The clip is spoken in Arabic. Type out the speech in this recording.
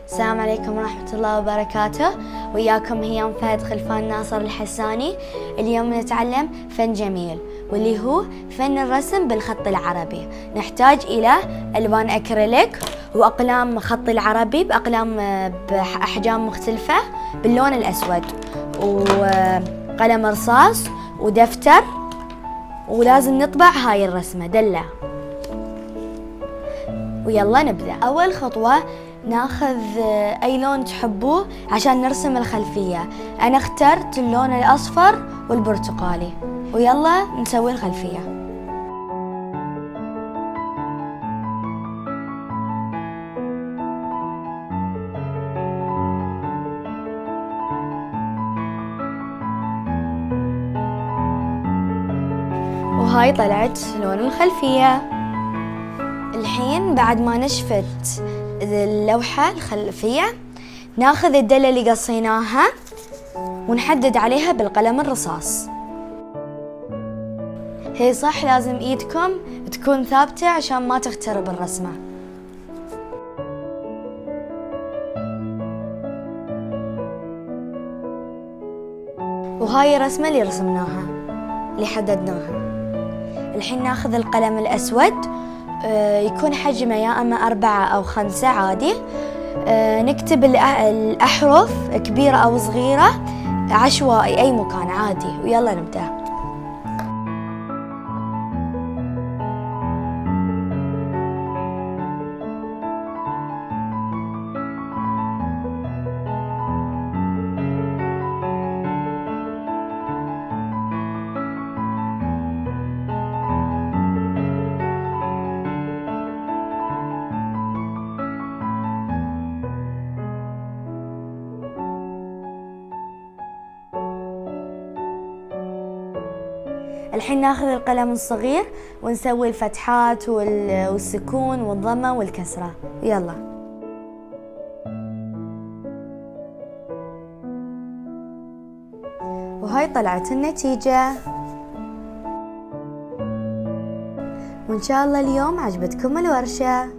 السلام عليكم ورحمة الله وبركاته. وياكم هيام فهد خلفان ناصر الحساني. اليوم نتعلم فن جميل واللي هو فن الرسم بالخط العربي. نحتاج إلى ألوان أكريليك وأقلام خط العربي بأحجام مختلفة باللون الأسود، وقلم رصاص ودفتر، ولازم نطبع هاي الرسمة دلة. ويلا نبدأ. أول خطوة ناخذ أي لون تحبوه عشان نرسم الخلفية. أنا اخترت اللون الأصفر والبرتقالي، ويلا نسوي الخلفية. وهاي طلعت لون الخلفية. الحين بعد ما نشفت اللوحة الخلفية ناخذ الدلة اللي قصيناها ونحدد عليها بالقلم الرصاص. هي صح لازم ايدكم تكون ثابتة عشان ما تخترب الرسمة. وهاي الرسمة اللي رسمناها اللي حددناها. الحين ناخذ القلم الأسود، يكون حجمه يا أما 4 أو 5 عادي. نكتب الأحرف كبيرة أو صغيرة عشوائي أي مكان عادي. ويلا نبدأ. الحين ناخذ القلم الصغير ونسوي الفتحات والسكون والضمة والكسرة. يلا. وهاي طلعت النتيجة. وإن شاء الله اليوم عجبتكم الورشة.